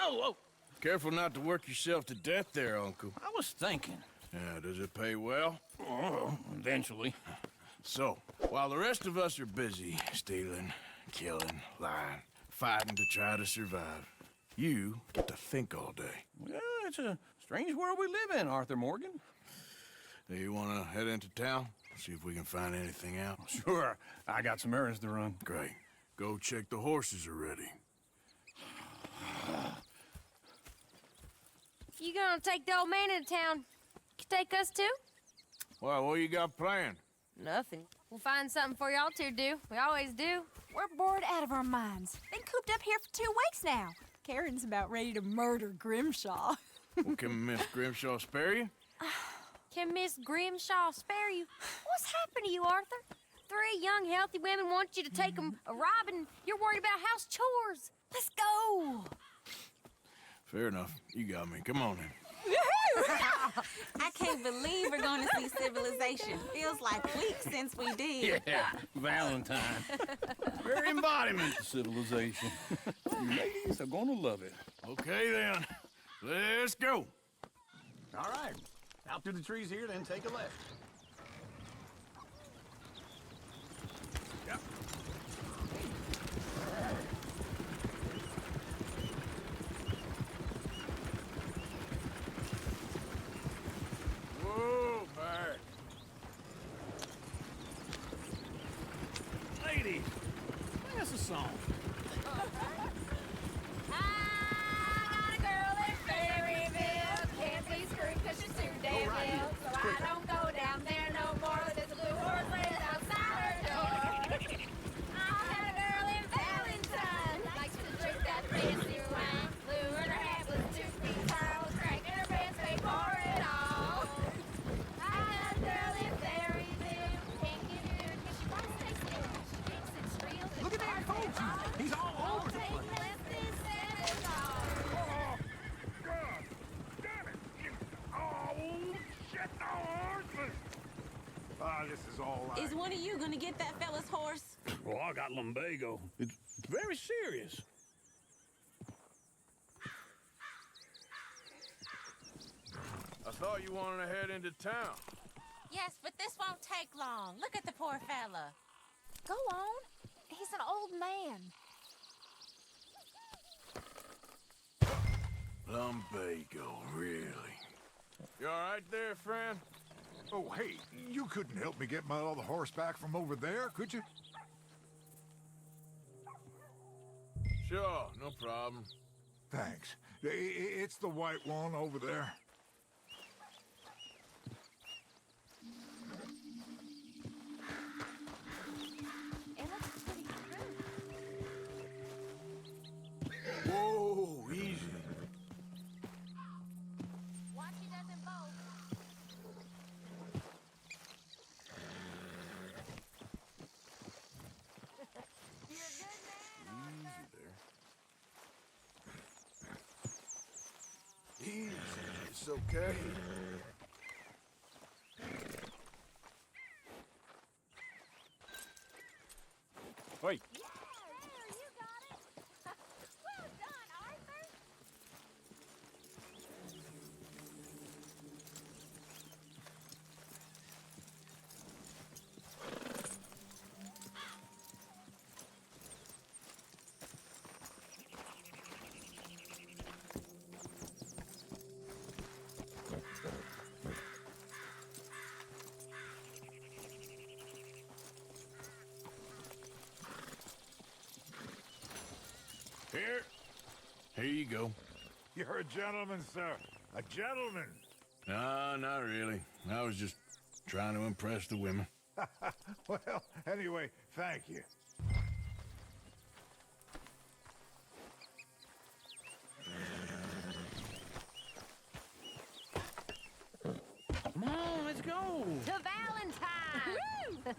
Oh, Careful not to work yourself to death there, Uncle. I was thinking. Yeah, does it pay well? Oh, eventually. So, while the rest of us are busy stealing, killing, lying, fighting to try to survive, you get to think all day. Well, it's a strange world we live in, Arthur Morgan. Do you want to head into town? See if we can find anything out? Sure, I got some errands to run. Great. Go check the horses are ready. You gonna take the old man into town? You take us too? Well, what you got planned? Nothing. We'll find something for y'all to do. We always do. We're bored out of our minds. Been cooped up here for 2 weeks now. Karen's about ready to murder Grimshaw. Well, can Miss Grimshaw spare you? Can Miss Grimshaw spare you? What's happened to you, Arthur? 3 young, healthy women want you to take them a robbing. You're worried about house chores. Let's go. Fair enough. You got me. Come on then. I can't believe we're going to see civilization. Feels like weeks since we did. Yeah, Valentine. Very embodiment of civilization. You ladies are gonna love it. Okay then. Let's go. All right. Out through the trees here, then take a left. Yep. Whoa, Bart. Ladies, sing us a song. I got a girl in Fairyville. Can't be screwed 'cause she's too damn ill. So I don't go down there no more. There's a blue horse laid outside her door. I had a girl in Valentine. Likes to drink that fancy wine. Blue in her hat was 2 feet tall. Cranking her pants paid for it all. I had a girl in Fairyville. Can't get it in 'cause she wants to stay still. She thinks it's real. Look at that coach. He's all over the place. This is all right. Is one of you going to get that fella's horse? Well, I got lumbago. It's very serious. I thought you wanted to head into town. Yes, but this won't take long. Look at the poor fella. Go on. He's an old man. Lumbago, really? You all right there, friend? Oh, hey, you couldn't help me get my other horse back from over there, could you? Sure, no problem. Thanks. It's the white one over there. It looks pretty true. Whoa, easy. Watch he doesn't bolt. Easy, it's okay. Wait. Yeah, there, you got it. Well done, Arthur. Here you go. You're a gentleman, sir. A gentleman. No, not really. I was just trying to impress the women. Well, anyway, thank you. Come on, let's go. To Valentine.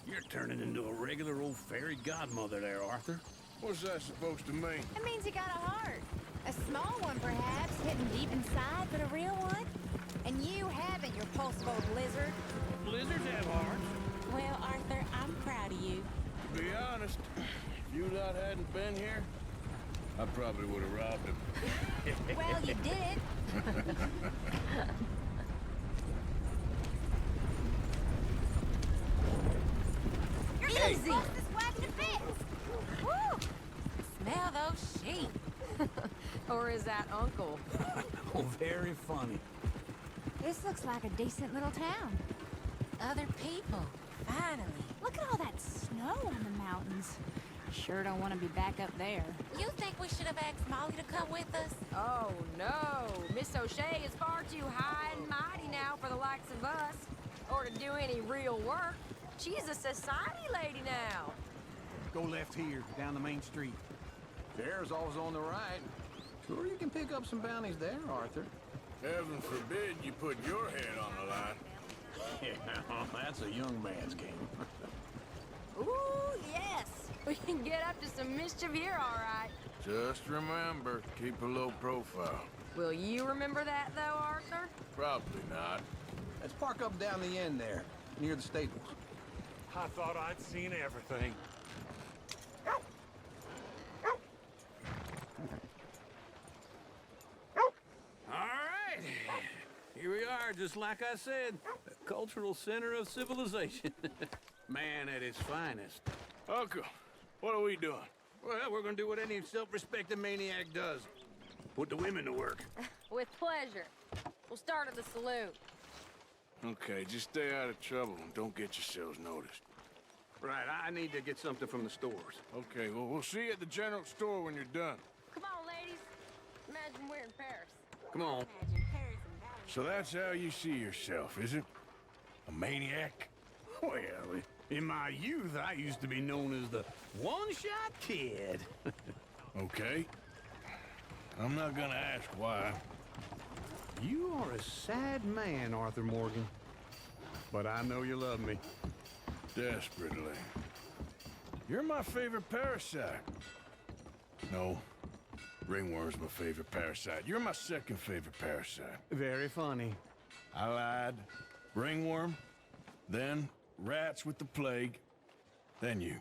You're turning into a regular old fairy godmother there, Arthur. What's that supposed to mean? It means you got a heart. A small one, perhaps, hidden deep inside, but a real one. And you haven't, you repulsive old lizard. Blizzards have hearts. Well, Arthur, I'm proud of you. To be honest, if you lot hadn't been here, I probably would have robbed him. Well, you did. You're Hey. easy. This wagon to fix. Woo! Smell those sheep. Or is that Uncle? Oh, very funny. This looks like a decent little town. Other people. Finally. Look at all that snow on the mountains. Sure don't want to be back up there. You think we should have asked Molly to come with us? Oh, no. Miss O'Shea is far too high and mighty now for the likes of us. Or to do any real work. She's a society lady now. Go left here, down the main street. Fair's always on the right. Sure you can pick up some bounties there, Arthur. Heaven forbid you put your head on the line. Yeah, that's a young man's game. Ooh, yes. We can get up to some mischief here, all right. Just remember, keep a low profile. Will you remember that, though, Arthur? Probably not. Let's park up down the end there, near the stables. I thought I'd seen everything. All right. Here we are, just like I said. The cultural center of civilization. Man at his finest. Uncle, what are we doing? Well, we're gonna do what any self-respecting maniac does. Put the women to work. With pleasure. We'll start at the saloon. Okay, just stay out of trouble and don't get yourselves noticed. Right, I need to get something from the stores. Okay, well, we'll see you at the general store when you're done. Come on, ladies. Imagine we're in Paris. Come on. Imagine Paris and Valley. So that's how you see yourself, is it? A maniac? Well, in my youth, I used to be known as the one-shot kid. Okay. I'm not gonna ask why. You are a sad man, Arthur Morgan. But I know you love me. Desperately. You're my favorite parasite. No. Ringworm's my favorite parasite. You're my second favorite parasite. Very funny. I lied. Ringworm, then rats with the plague, then you.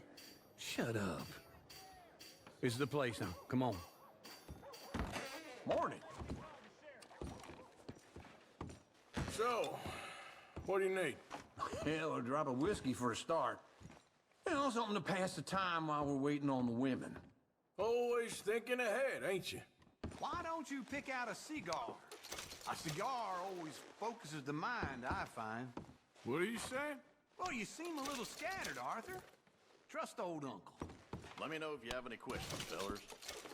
Shut up. This is the place now. Come on. Morning. So, what do you need? Hell, a drop of whiskey for a start. You know, something to pass the time while we're waiting on the women. Always thinking ahead, ain't you? Why don't you pick out a cigar? A cigar always focuses the mind, I find. What are you saying? Well, you seem a little scattered, Arthur. Trust old Uncle. Let me know if you have any questions, fellers.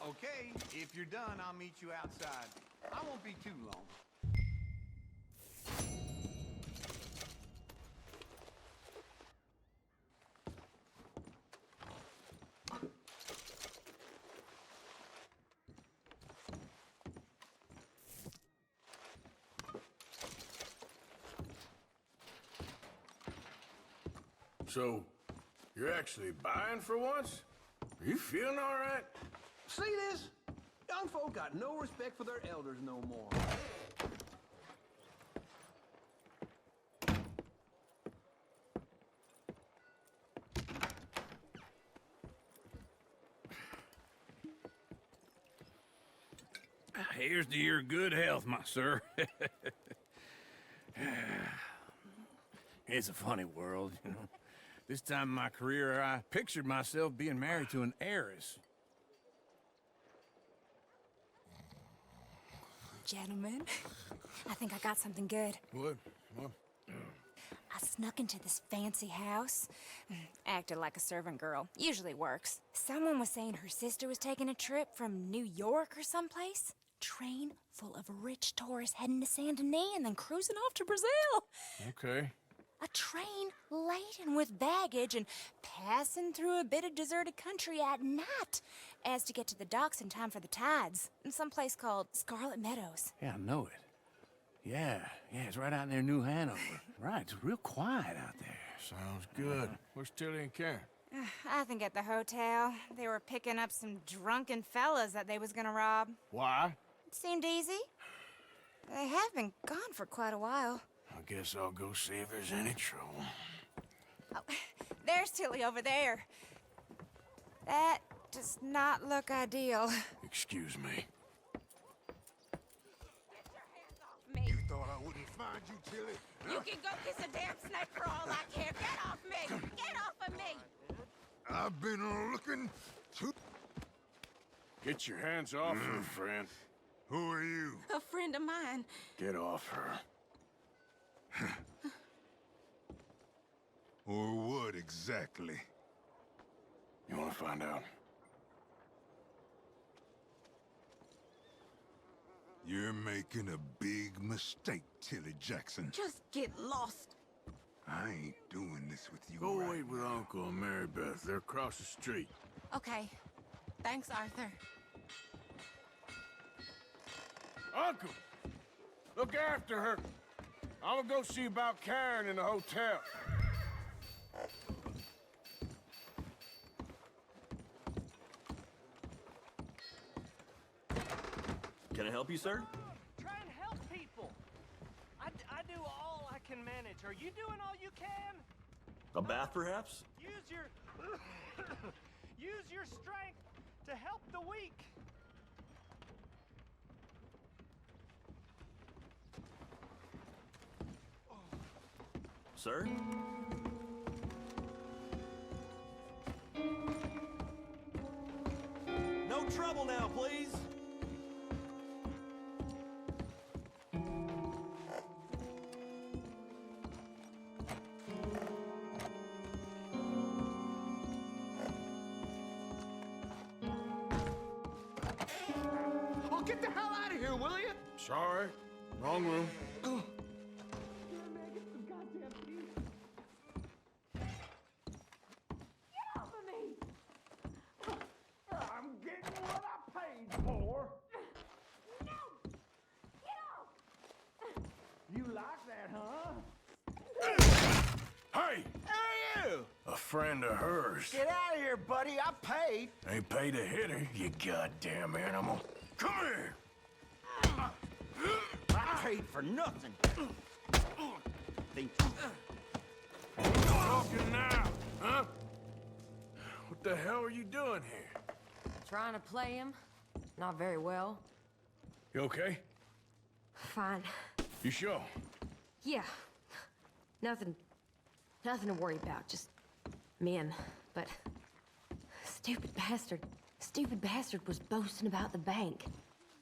Okay, if you're done, I'll meet you outside. I won't be too long. So, you're actually buying for once? Are you feeling all right? See this? Young folk got no respect for their elders no more. Here's to your good health, my sir. It's a funny world, you know. This time in my career, I pictured myself being married to an heiress. Gentlemen, I think I got something good. What? I snuck into this fancy house. Acted like a servant girl. Usually works. Someone was saying her sister was taking a trip from New York or someplace. Train full of rich tourists heading to Saint Denis and then cruising off to Brazil. Okay. A train laden with baggage and passing through a bit of deserted country at night as to get to the docks in time for the tides in some place called Scarlet Meadows. Yeah, I know it. Yeah, it's right out near New Hanover. Right, it's real quiet out there. Sounds good. Where's Tilly and Karen? I think at the hotel. They were picking up some drunken fellas that they was gonna rob. Why? It seemed easy. They have been gone for quite a while. I guess I'll go see if there's any trouble. Oh, there's Tilly over there. That does not look ideal. You Excuse me. Me. You thought I wouldn't find you, Tilly? You can go kiss a damn snake for all I care. Get off me! Get off of me! I've been looking to... Get your hands off her, friend. Who are you? A friend of mine. Get off her. Or what exactly? You want to find out? You're making a big mistake, Tilly Jackson. Just get lost. I ain't doing this with you Go right wait with now. Uncle and Mary Beth. They're across the street. Okay. Thanks, Arthur. Uncle! Look after her. I'm gonna go see about Karen in the hotel. Can I help you, sir? Try and help people. I do all I can manage. Are you doing all you can? A bath, perhaps? Use your use your strength to help the weak. Sir? No trouble now, please. Oh, get the hell out of here, will you? Sorry. Wrong room. I'm getting what I paid for. No! Get off! You like that, huh? Hey! Hey, you! A friend of hers. Get out of here, buddy. I paid. Ain't paid to hit her, you goddamn animal. Come here! I paid for nothing. Think Talking now, huh? What the hell are you doing here? Trying to play him. Not very well. You okay? Fine. You sure? Yeah. Nothing to worry about. Just men. But stupid bastard was boasting about the bank.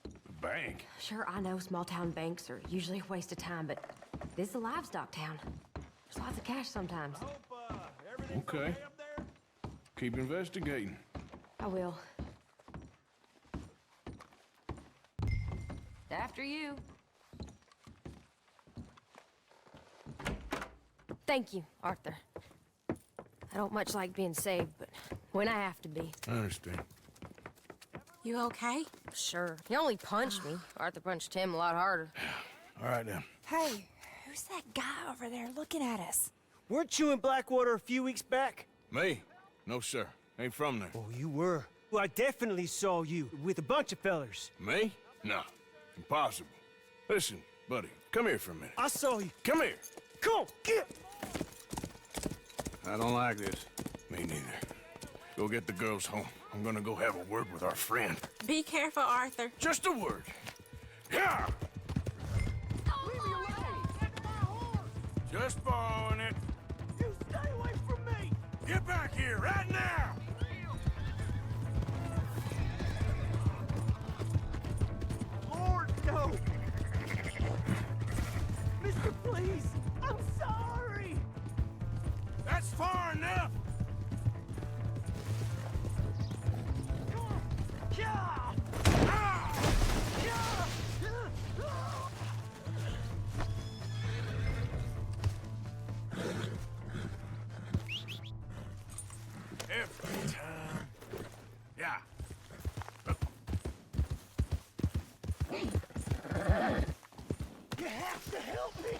The bank? Sure, I know small town banks are usually a waste of time, but this is a livestock town. There's lots of cash sometimes. Everything's Okay. up there? Keep investigating. I will. After you. Thank you, Arthur. I don't much like being saved, but when I have to be. I understand. You okay? Sure. He only punched me. Arthur punched him a lot harder. All right, then. Hey, who's that guy over there looking at us? Weren't you in Blackwater a few weeks back? Me? No, sir. Ain't from there. Oh, you were. Well, I definitely saw you with a bunch of fellers. Me? No. Impossible. Listen, buddy, come here for a minute. I saw you. Come here. Come on, get! I don't like this. Me neither. Go get the girls home. I'm gonna go have a word with our friend. Be careful, Arthur. Just a word. Yeah! Leave me alone! That's my horse! Just borrowing it. You stay away from me! Get back here right now! Lord, no! Mister, please! I'm sorry! That's far enough! Come on! Yeah! Ah! Every time. Yeah. You have to help me!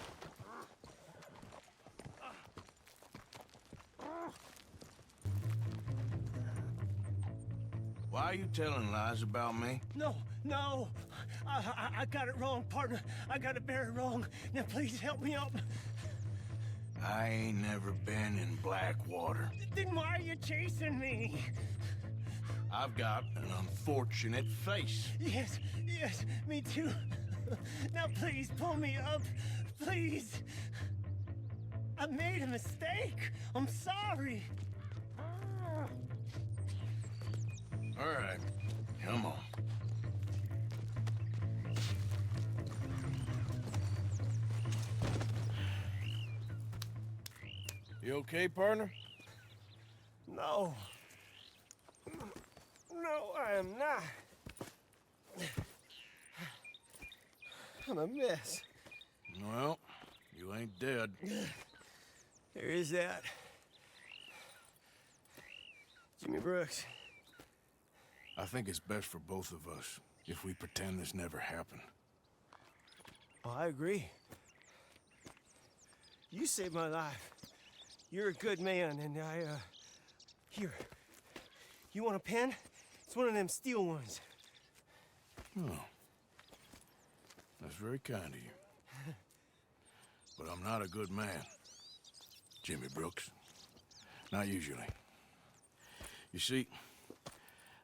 Why are you telling lies about me? No, no! I got it wrong, partner. I got it very wrong. Now please help me up. I ain't never been in Blackwater. Then why are you chasing me? I've got an unfortunate face. Yes, me too. Now please pull me up, please. I made a mistake. I'm sorry. All right, come on. You okay, partner? No. No, I am not. I'm a mess. Well, you ain't dead. There is that. Jimmy Brooks. I think it's best for both of us if we pretend this never happened. Oh, I agree. You saved my life. You're a good man, and here. You want a pen? It's one of them steel ones. Oh. That's very kind of you. But I'm not a good man, Jimmy Brooks. Not usually. You see,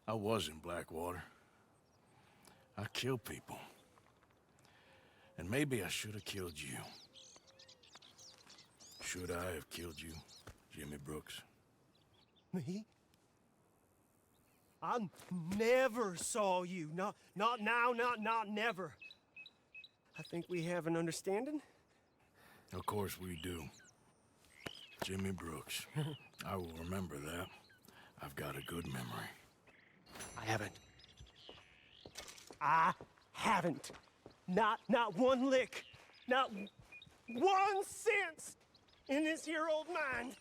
I was in Blackwater. I killed people. And maybe I should have killed you. Should I have killed you, Jimmy Brooks? Me? I never saw you. Not now, not never. I think we have an understanding. Of course we do. Jimmy Brooks. I will remember that. I've got a good memory. I haven't. Not one lick. Not 1 cent in this here old mind.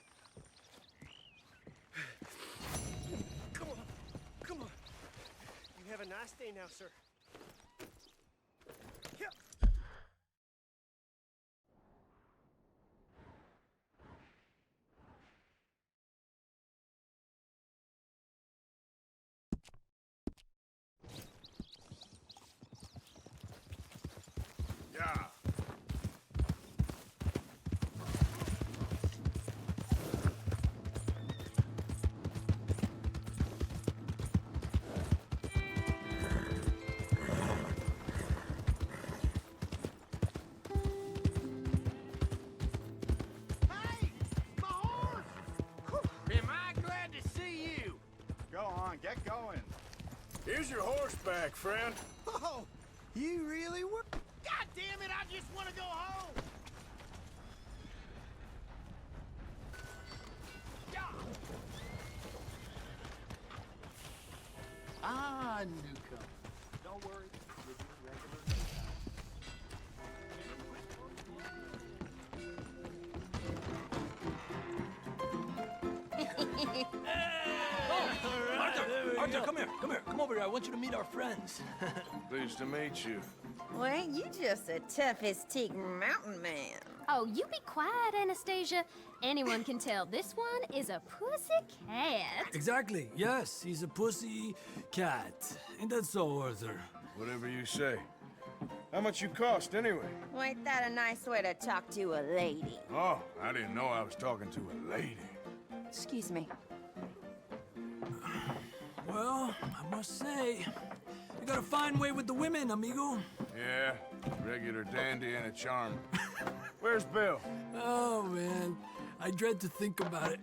Come on. You have a nice day now, sir. Yep. Yeah. Hey! My horse! Am I glad to see you? Go on, get going. Here's your horseback, friend. Oh, you really were? God damn it, I just want to go home! Ah, newcomer. Don't worry, you'll be a regular Arthur, come over here. I want you to meet our friends. Pleased to meet you. Well, ain't you just the toughest teak mountain man? Oh, you be quiet, Anastasia. Anyone can tell this one is a pussy cat. Exactly. Yes, he's a pussy cat. Ain't that so, Arthur? Whatever you say. How much you cost, anyway? Well, ain't that a nice way to talk to a lady? Oh, I didn't know I was talking to a lady. Excuse me. Well, I must say, you got a fine way with the women, amigo. Yeah, regular dandy and a charm. Where's Bill? Oh, man. I dread to think about it.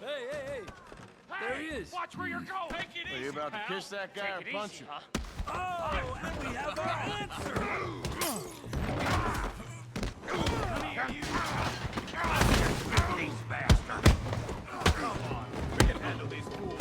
Hey! There he is. Watch where you're going. Take it easy, Are you about to pal. kiss that guy or punch him? Oh, and we have our answer. Come here, you. These bastards. Come on. We can handle these fools.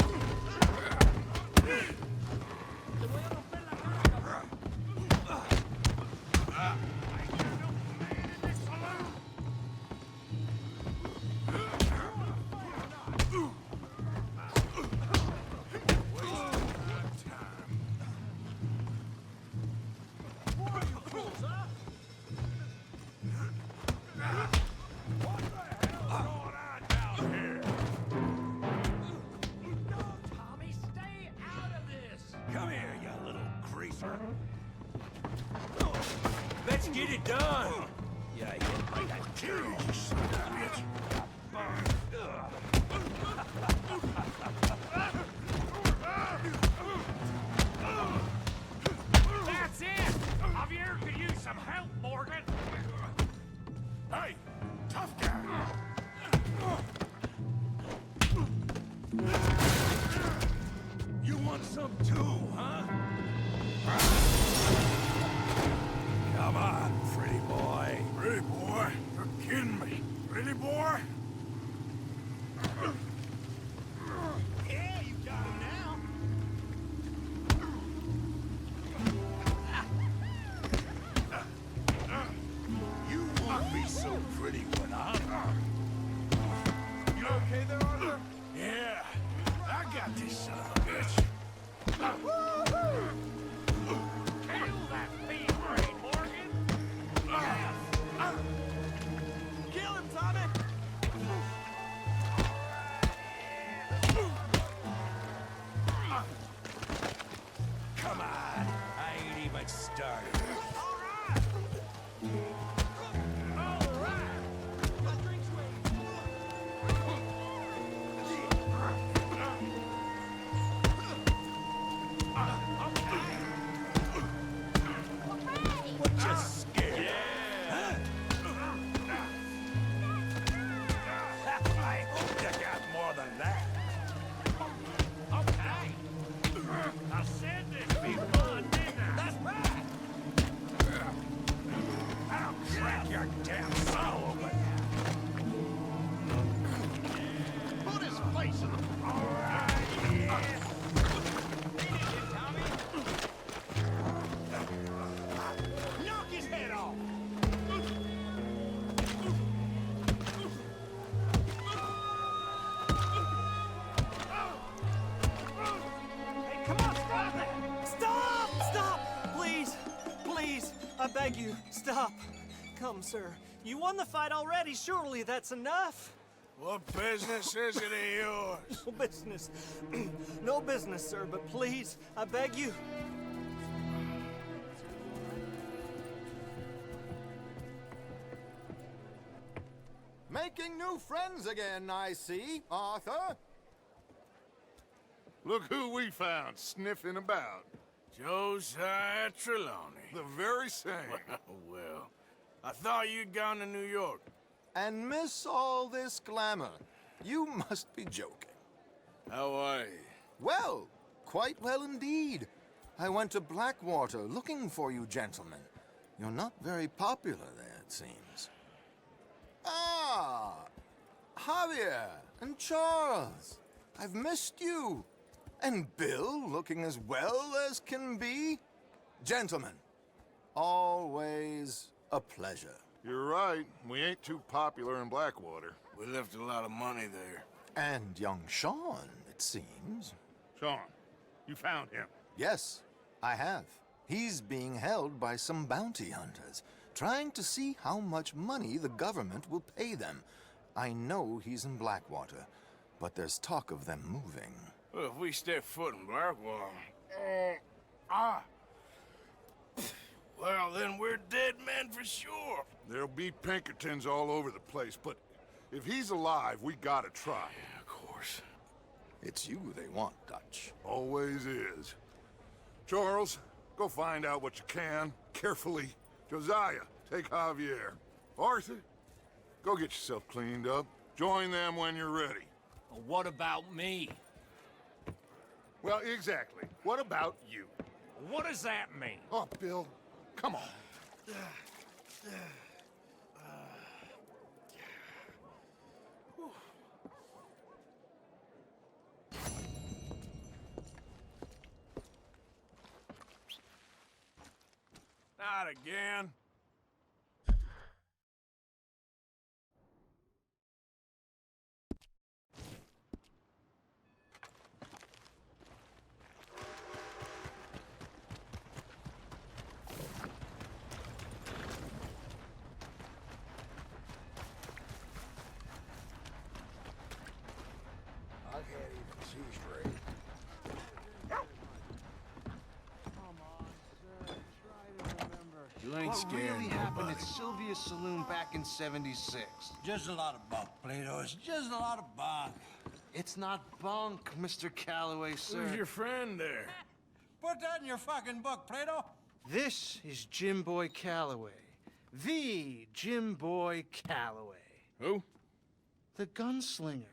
Let's get it done. Yeah, want some too, huh? Come on, pretty boy. Pretty boy? You're kidding me. Pretty boy? Yeah, you got him now. You won't be so pretty when I'm... You okay there, Arthur? Yeah, I got this son of a bitch. Kill that beam brain, Morgan! Kill him, Tommy. Come on, I ain't even started. Just scared. I hope you got more than that. Okay! I said there'd be fun, didn't I? That's right! I'll crack your damn skull open. Put his face in the... All right, yeah. Knock his head off! Hey, come on, stop that! Stop! Stop! Please! Please! I beg you, stop. Come, sir. You won the fight already. Surely that's enough. What business is it of yours? No business. No business, sir, but please, I beg you. Making new friends again, I see, Arthur. Look who we found sniffing about. Josiah Trelawney. The very same. Well, I thought you'd gone to New York. And miss all this glamour. You must be joking. How are you? Well, quite well indeed. I went to Blackwater looking for you gentlemen. You're not very popular there, it seems. Ah, Javier and Charles. I've missed you. And Bill looking as well as can be. Gentlemen, always a pleasure. You're right. We ain't too popular in Blackwater. We left a lot of money there. And young Sean, it seems. Sean, you found him. Yes, I have. He's being held by some bounty hunters, trying to see how much money the government will pay them. I know he's in Blackwater, but there's talk of them moving. Well, if we step foot in Blackwater... Well, then we're dead men for sure. There'll be Pinkertons all over the place, but if he's alive, we gotta try. Yeah, of course. It's you they want, Dutch. Always is. Charles, go find out what you can, carefully. Josiah, take Javier. Arthur, go get yourself cleaned up. Join them when you're ready. Well, what about me? Well, exactly. What about you? What does that mean? Oh, Bill, come on. Not again. I can't even see straight. You ain't What scared really happened nobody. at Sylvia's Saloon back in '76? Just a lot of bunk, Plato. It's just a lot of bunk. It's not bunk, Mr. Calloway, sir. Who's your friend there? Put that in your fucking book, Plato. This is Jim Boy Calloway. The Jim Boy Calloway. Who? The gunslinger.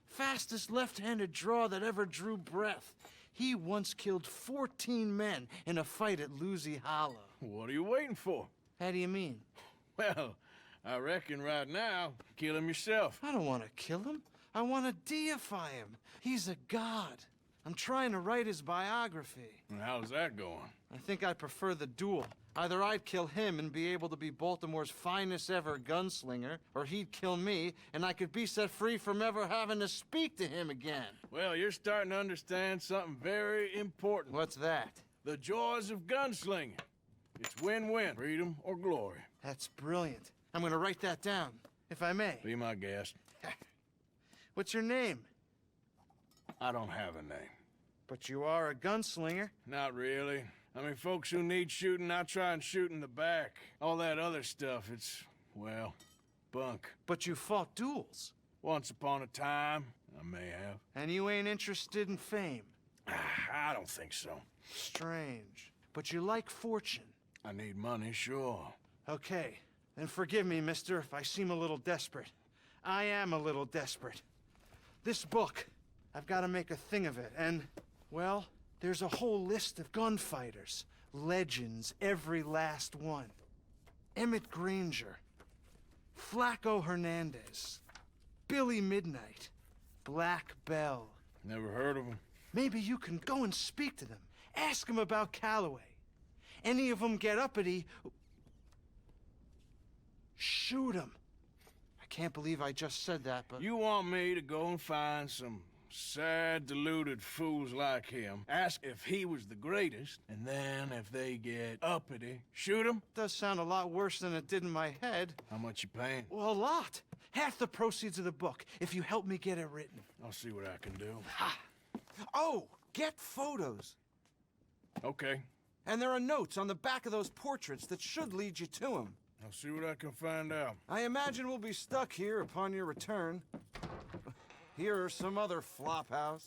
Fastest left-handed draw that ever drew breath. He once killed 14 men in a fight at Lucy Hollow. What are you waiting for? How do you mean? Well, I reckon right now, kill him yourself. I don't want to kill him. I want to deify him. He's a god. I'm trying to write his biography. And how's that going? I think I prefer the duel. Either I'd kill him and be able to be Baltimore's finest ever gunslinger, or he'd kill me and I could be set free from ever having to speak to him again. Well, you're starting to understand something very important. What's that? The joys of gunslinging. It's win-win, freedom or glory. That's brilliant. I'm gonna write that down, if I may. Be my guest. What's your name? I don't have a name. But you are a gunslinger. Not really. I mean, folks who need shooting, I try and shoot in the back. All that other stuff, it's, well, bunk. But you fought duels. Once upon a time, I may have. And you ain't interested in fame. I don't think so. Strange. But you like fortune. I need money, sure. Okay. Then forgive me, mister, if I seem a little desperate. I am a little desperate. This book, I've got to make a thing of it, and, well, there's a whole list of gunfighters. Legends, every last one. Emmett Granger. Flaco Hernandez. Billy Midnight. Black Bell. Never heard of them. Maybe you can go and speak to them. Ask them about Calloway. Any of them get uppity, shoot them. I can't believe I just said that, but... You want me to go and find some sad, deluded fools like him, ask if he was the greatest, and then if they get uppity, shoot him? Does sound a lot worse than it did in my head. How much you paying? Well, a lot. Half the proceeds of the book, if you help me get it written. I'll see what I can do. Ha! Oh, get photos. Okay. And there are notes on the back of those portraits that should lead you to him. I'll see what I can find out. I imagine we'll be stuck here upon your return. Here or some other flop house.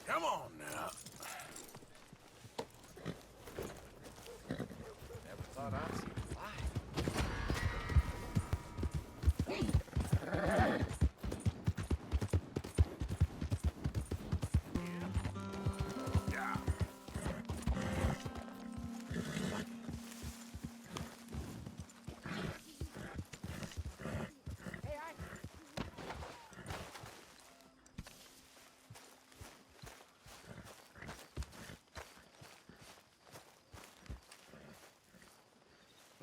Come on now. Never thought I'd see you live.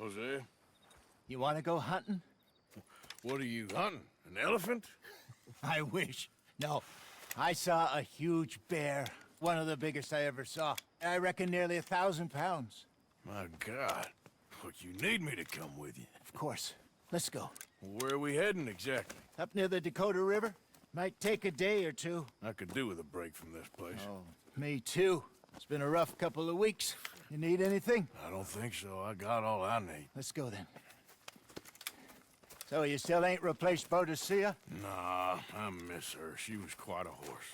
Jose? You want to go hunting? What are you hunting? An elephant? I wish. No. I saw a huge bear. One of the biggest I ever saw. I reckon nearly 1,000 pounds. My God. Look, you need me to come with you. Of course. Let's go. Where are we heading exactly? Up near the Dakota River. Might take a day or two. I could do with a break from this place. Oh, me too. It's been a rough couple of weeks. You need anything? I don't think so. I got all I need. Let's go then. So you still ain't replaced Boadicea? Nah, I miss her. She was quite a horse.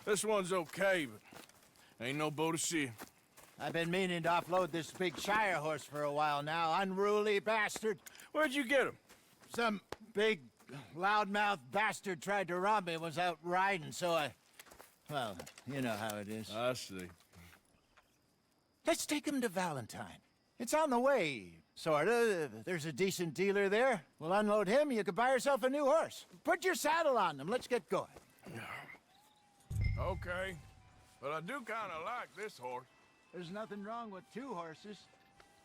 This one's okay, but ain't no Boadicea. I've been meaning to offload this big Shire horse for a while now. Unruly bastard. Where'd you get him? Some big, loudmouth bastard tried to rob me and was out riding, so I... Well, you know how it is. I see. Let's take him to Valentine. It's on the way, sorta. There's a decent dealer there. We'll unload him, you can buy yourself a new horse. Put your saddle on them, let's get going. Okay, but I do kind of like this horse. There's nothing wrong with two horses.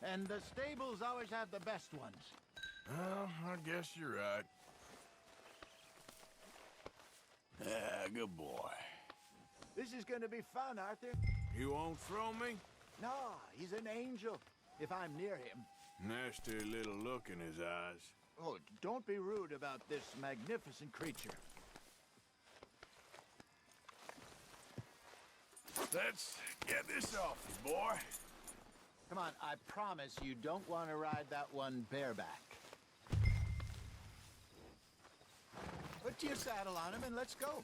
And the stables always have the best ones. Well, I guess you're right. Yeah, good boy. This is gonna be fun, Arthur. You won't throw me? No, he's an angel, if I'm near him. Nasty little look in his eyes. Oh, don't be rude about this magnificent creature. Let's get this off you, boy. Come on, I promise you don't want to ride that one bareback. Put your saddle on him and let's go.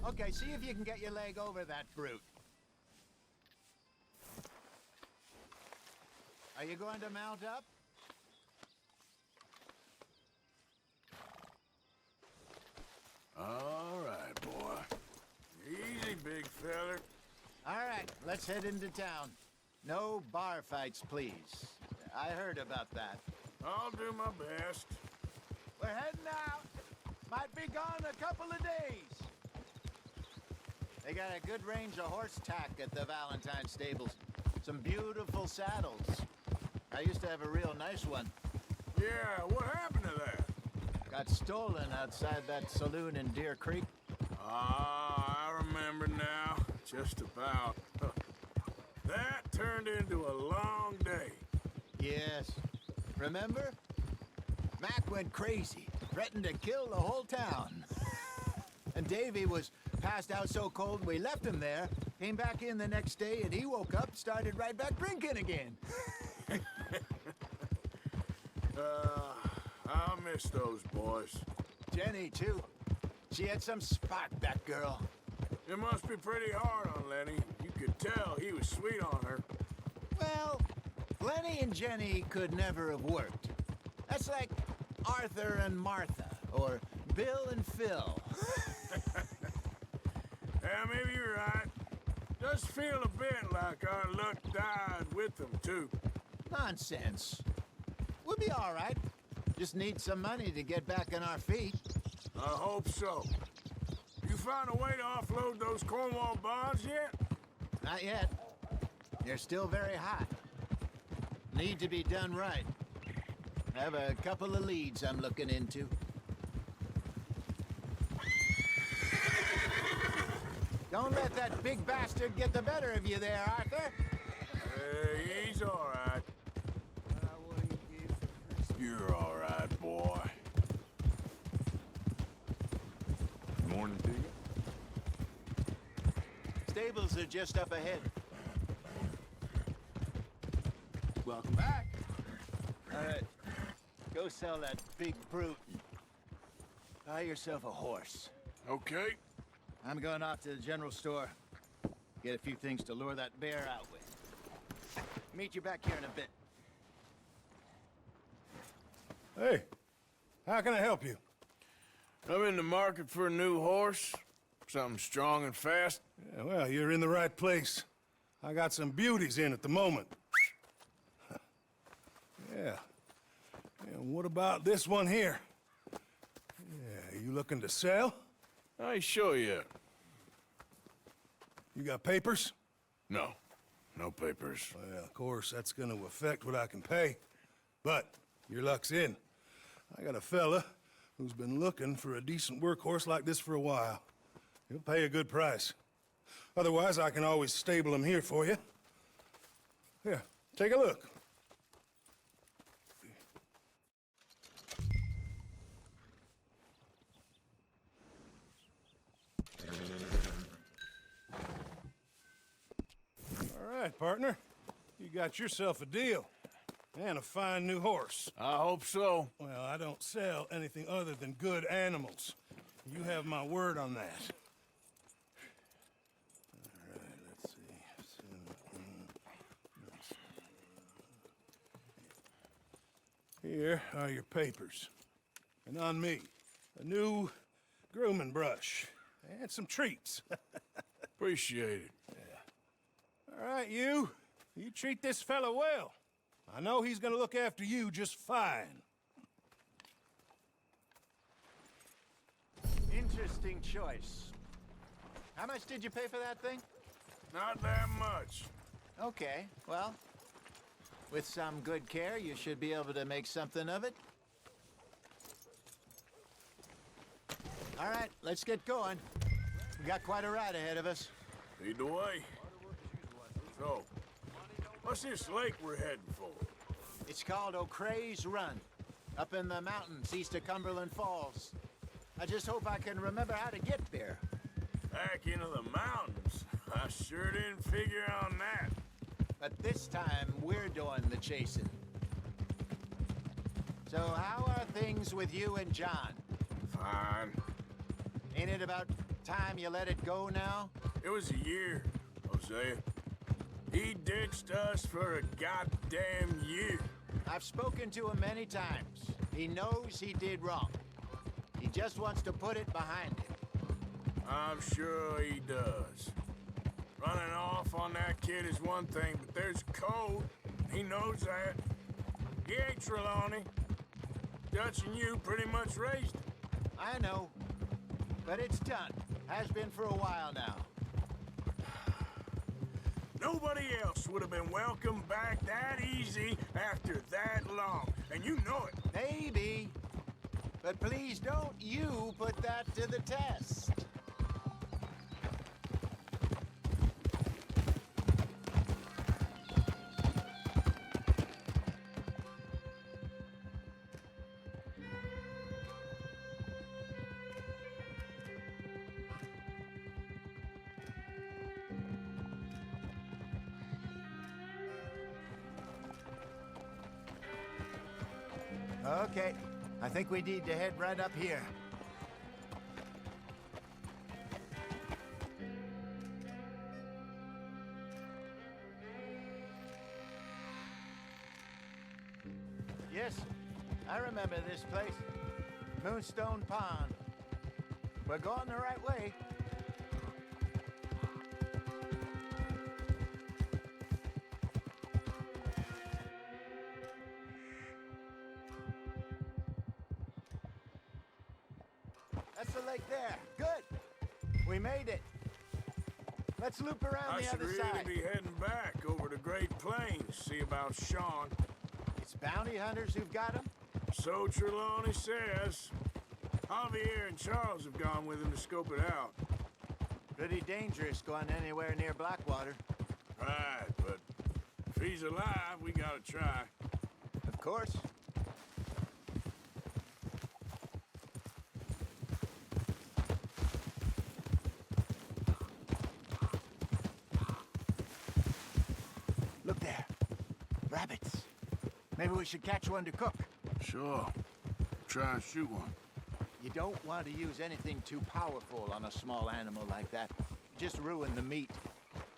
Okay, see if you can get your leg over that brute. Are you going to mount up? All right, boy. Easy, big feller. All right, let's head into town. No bar fights, please. I heard about that. I'll do my best. We're heading out. Might be gone a couple of days. They got a good range of horse tack at the Valentine stables. Some beautiful saddles. I used to have a real nice one. Yeah, what happened to that? Got stolen outside that saloon in Deer Creek. Ah, I remember now. Just about. That turned into a long day. Yes. Remember? Mac went crazy, threatened to kill the whole town. And Davy was passed out so cold we left him there, came back in the next day, and he woke up, started right back drinking again. I'll miss those boys. Jenny, too. She had some spark, that girl. It must be pretty hard on Lenny. You could tell he was sweet on her. Well, Lenny and Jenny could never have worked. That's like Arthur and Martha, or Bill and Phil. Yeah, maybe you're right. Does feel a bit like our luck died with them, too. Nonsense. We'll be all right. Just need some money to get back on our feet. I hope so. You found a way to offload those Cornwall bonds yet? Not yet. They're still very hot. Need to be done right. I have a couple of leads I'm looking into. Don't let that big bastard get the better of you there, Arthur. He's all right. You're all right, boy. Morning to you. Stables are just up ahead. Welcome back. All right. Go sell that big brute. Buy yourself a horse. Okay. I'm going off to the general store. Get a few things to lure that bear out with. Meet you back here in a bit. Hey, how can I help you? I'm in the market for a new horse. Something strong and fast. Yeah, well, you're in the right place. I got some beauties in at the moment. Yeah. And what about this one here? Yeah, you looking to sell? I ain't sure yet. You got papers? No. No papers. Well, of course, that's gonna affect what I can pay. But your luck's in. I got a fella who's been looking for a decent workhorse like this for a while. He'll pay a good price. Otherwise, I can always stable him here for you. Here, take a look. All right, partner. You got yourself a deal. And a fine new horse. I hope so. Well, I don't sell anything other than good animals. You have my word on that. All right, let's see. Here are your papers. And on me, a new grooming brush. And some treats. Appreciate it. Yeah. All right, you. You treat this fella well. I know he's gonna look after you just fine. Interesting choice. How much did you pay for that thing? Not that much. Okay, well, with some good care, you should be able to make something of it. All right, let's get going. We got quite a ride ahead of us. Lead the way. So, what's this lake we're heading for? It's called O'Creagh's Run, up in the mountains east of Cumberland Falls. I just hope I can remember how to get there. Back into the mountains? I sure didn't figure on that. But this time, we're doing the chasing. So how are things with you and John? Fine. Ain't it about time you let it go now? It was a year, Hosea. He ditched us for a goddamn year. I've spoken to him many times. He knows he did wrong. He just wants to put it behind him. I'm sure he does. Running off on that kid is one thing, but there's code. He knows that. He ain't Trelawney. Dutch and you pretty much raised him. I know. But it's done. Has been for a while now. Nobody else would have been welcomed back that easy after that long. And you know it. Maybe. But please don't you put that to the test. Okay, I think we need to head right up here. Yes, I remember this place. Moonstone Pond. We're going the right way. That's the lake there. Good. We made it. Let's loop around the other side. I should really be heading back over the Great Plains, see about Sean. It's bounty hunters who've got him? So Trelawney says. Javier and Charles have gone with him to scope it out. Pretty dangerous going anywhere near Blackwater. Right, but if he's alive, we gotta try. Of course. Look there. Rabbits. Maybe we should catch one to cook. Sure. Try and shoot one. You don't want to use anything too powerful on a small animal like that. Just ruin the meat.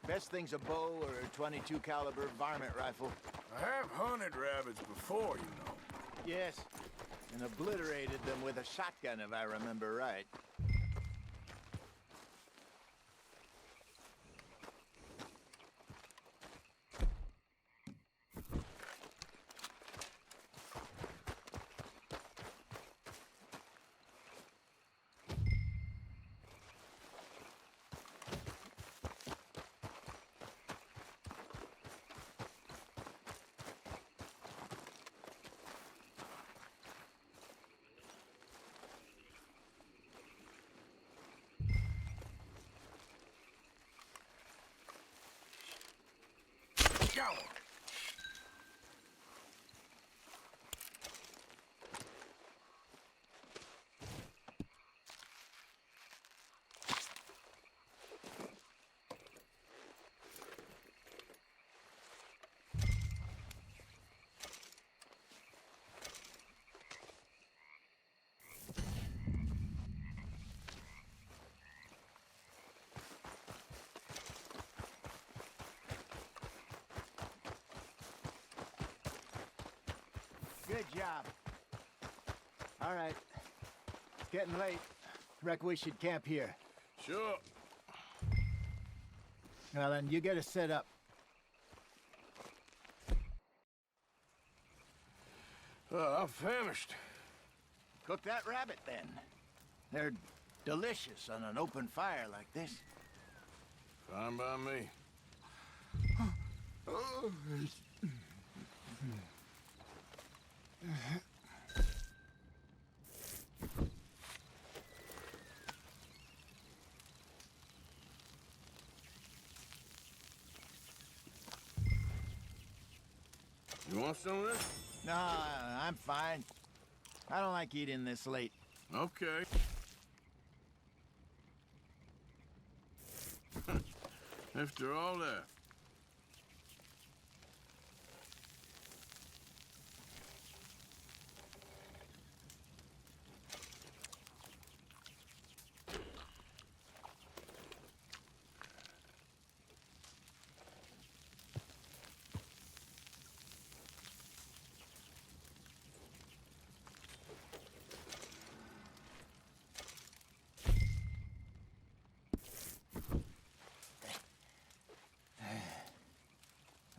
Best thing's a bow or a 22 caliber varmint rifle. I have hunted rabbits before, you know. Yes, and obliterated them with a shotgun if I remember right. Go! Good job. All right. It's getting late. Reckon we should camp here. Sure. Well, then, you get us set up. I'm famished. Cook that rabbit, then. They're delicious on an open fire like this. Fine by me. You want some of this? No, I'm fine. I don't like eating this late. Okay. After all that.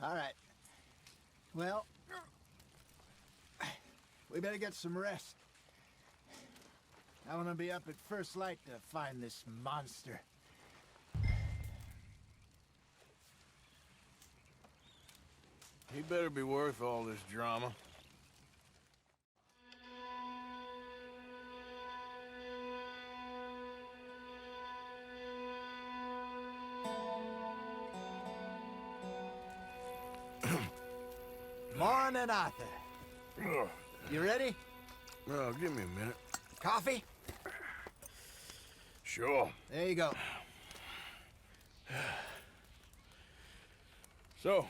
All right. Well, we better get some rest. I want to be up at first light to find this monster. He better be worth all this drama. Morning, Arthur. You ready? Well, give me a minute. Coffee? Sure. There you go. So,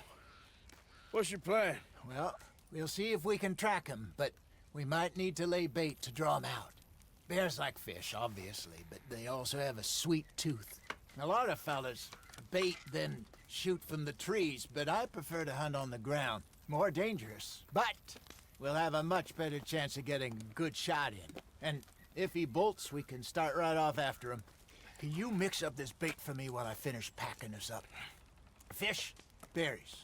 what's your plan? Well, we'll see if we can track him, but we might need to lay bait to draw him out. Bears like fish, obviously, but they also have a sweet tooth. A lot of fellas bait, then shoot from the trees, but I prefer to hunt on the ground. More dangerous, but we'll have a much better chance of getting a good shot in. And if he bolts, we can start right off after him. Can you mix up this bait for me while I finish packing this up? Fish, berries.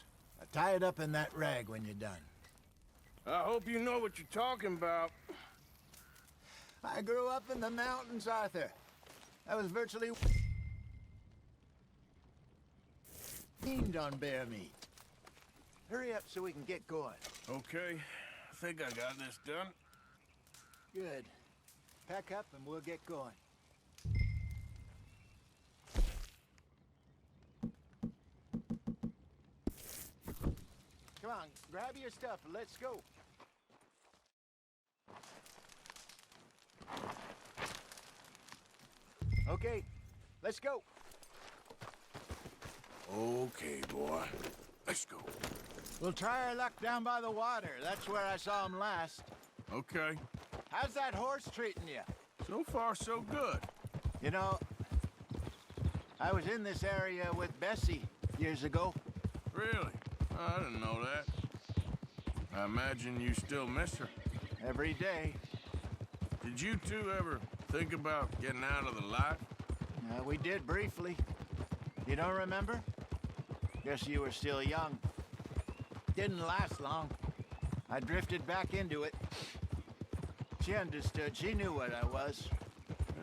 Tie it up in that rag when you're done. I hope you know what you're talking about. I grew up in the mountains, Arthur. I was virtually fiend on bear meat. Hurry up so we can get going. Okay, I think I got this done. Good. Pack up and we'll get going. Come on, grab your stuff and let's go. Okay, let's go. Okay, boy. Let's go. We'll try our luck down by the water. That's where I saw him last. Okay. How's that horse treating you? So far, so good. You know, I was in this area with Bessie years ago. Really? I didn't know that. I imagine you still miss her. Every day. Did you two ever think about getting out of the life? We did briefly. You don't remember? Guess you were still young. Didn't last long. I drifted back into it. She understood. She knew what I was.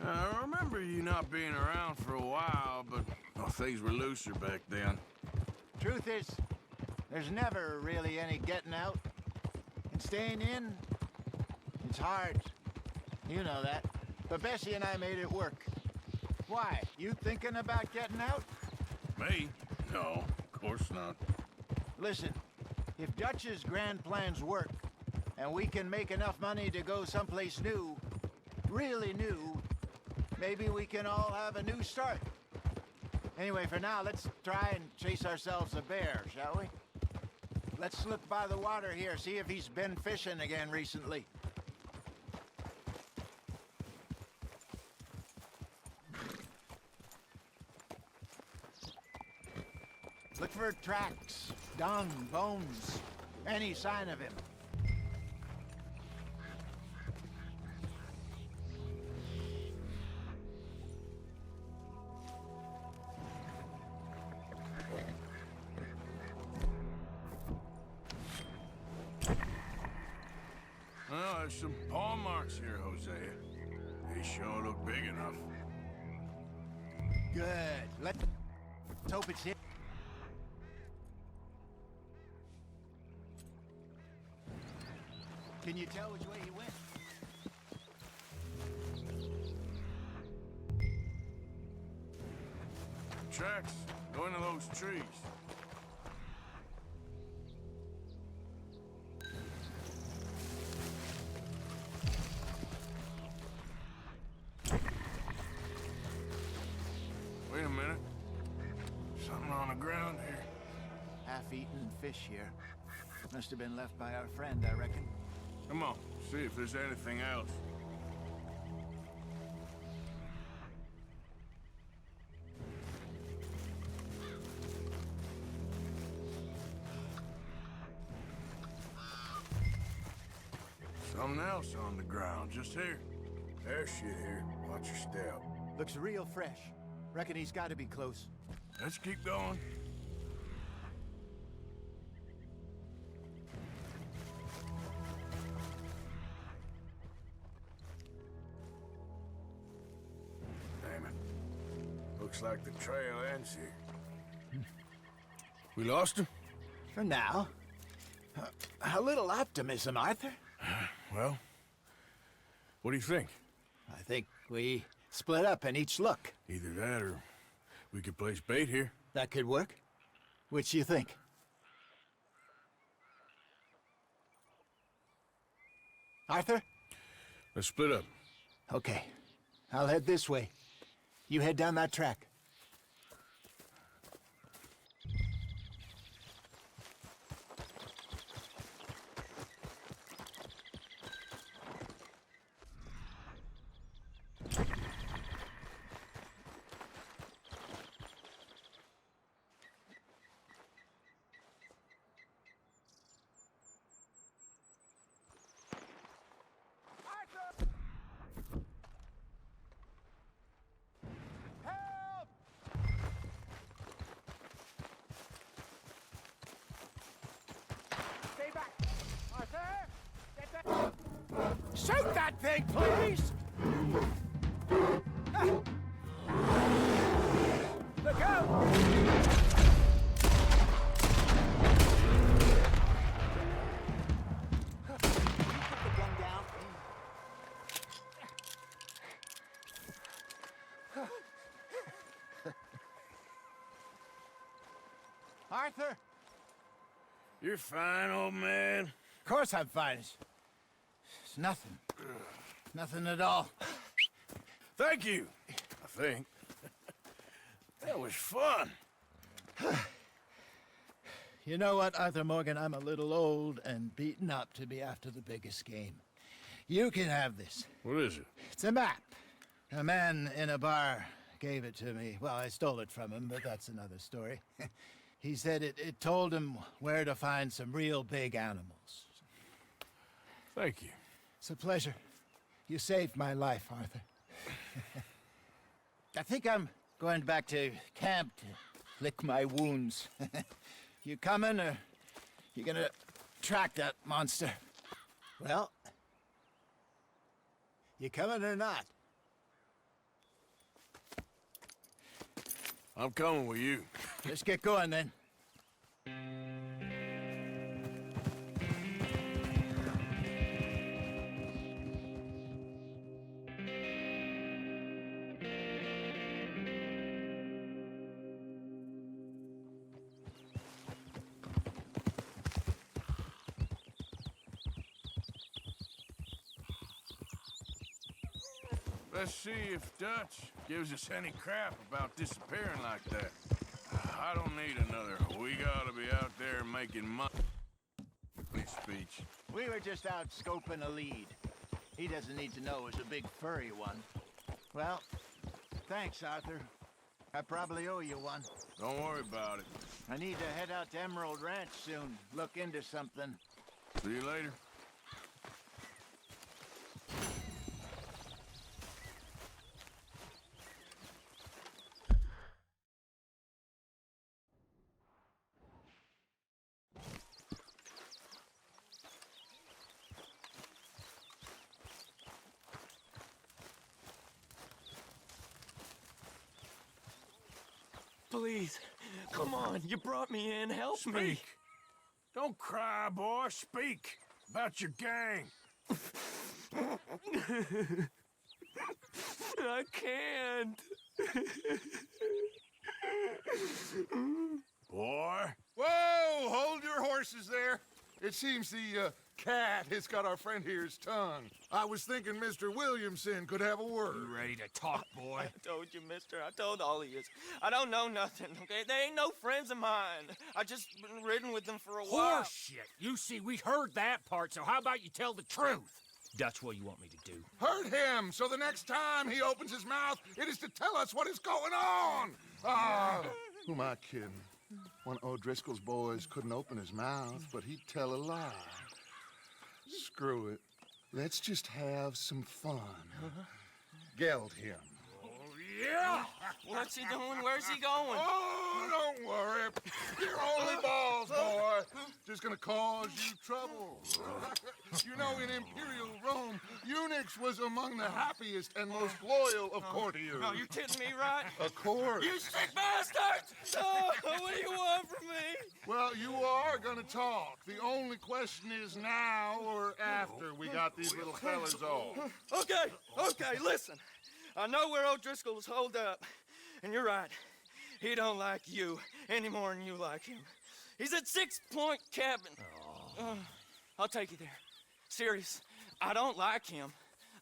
I remember you not being around for a while, but well, things were looser back then. Truth is, there's never really any getting out. And staying in, it's hard. You know that. But Bessie and I made it work. Why? You thinking about getting out? Me? No, of course not. Listen, if Dutch's grand plans work, and we can make enough money to go someplace new, really new, maybe we can all have a new start. Anyway, for now, let's try and chase ourselves a bear, shall we? Let's look by the water here, see if he's been fishing again recently. Look for tracks, dung, bones, any sign of him. Well, there's some paw marks here, Hosea. They sure look big enough. Good. Let's hope it's him. Can you tell which way he went? Tracks going to those trees. on the ground here. Half-eaten fish here. Must have been left by our friend, I reckon. Come on, see if there's anything else. Something else on the ground, just here. There's shit here. Watch your step. Looks real fresh. Reckon he's got to be close. Let's keep going. Damn it. Looks like the trail ends here. We lost him? For now. A little optimism, Arthur. Well, what do you think? I think we split up and each look. Either that or we could place bait here. That could work. Which you think? Arthur? Let's split up. Okay. I'll head this way. You head down that track. Shoot that thing, please! Look out! Put the gun down. Arthur? You're fine, old man. Of course I'm fine. It's nothing. Nothing at all. Thank you, I think. That was fun. You know what, Arthur Morgan? I'm a little old and beaten up to be after the biggest game. You can have this. What is it? It's a map. A man in a bar gave it to me. Well, I stole it from him, but that's another story. He said it told him where to find some real big animals. Thank you. It's a pleasure. You saved my life, Arthur. I think I'm going back to camp to lick my wounds. You coming, or you gonna track that monster? Well, you coming or not? I'm coming with you. Let's get going, then. Let's see if Dutch gives us any crap about disappearing like that. I don't need another "we gotta be out there making money" speech. We were just out scoping a lead. He doesn't need to know it's a big furry one. Well, thanks, Arthur. I probably owe you one. Don't worry about it. I need to head out to Emerald Ranch soon. Look into something. See you later. Please, come on, you brought me in, help me. Don't cry, boy. Speak about your gang. I can't. Boy. Whoa! Hold your horses there. It seems the cat has got our friend here's tongue. I was thinking Mr. Williamson could have a word. You ready to talk, boy? I told you, mister. I told all of you. I don't know nothing, okay? They ain't no friends of mine. I just been ridden with them for a while. Horseshit. You see, we heard that part, so how about you tell the truth? Dutch, what do you want me to do? Hurt him, so the next time he opens his mouth, it is to tell us what is going on. Who am I kidding? One of O'Driscoll's boys couldn't open his mouth, but he'd tell a lie. Screw it. Let's just have some fun. Geld him. Yeah! What's he doing? Where's he going? Oh, don't worry. You're only balls, boy. Just gonna cause you trouble. You know, in Imperial Rome, eunuchs was among the happiest and most loyal of courtiers. No, you kidding me, right? Of course. You sick bastards! Oh, what do you want from me? Well, you are gonna talk. The only question is now or after we got these little fellas off. Okay, listen. I know where O'Driscoll's holed up, and you're right. He don't like you any more than you like him. He's at 6 Point Cabin. I'll take you there. Serious, I don't like him.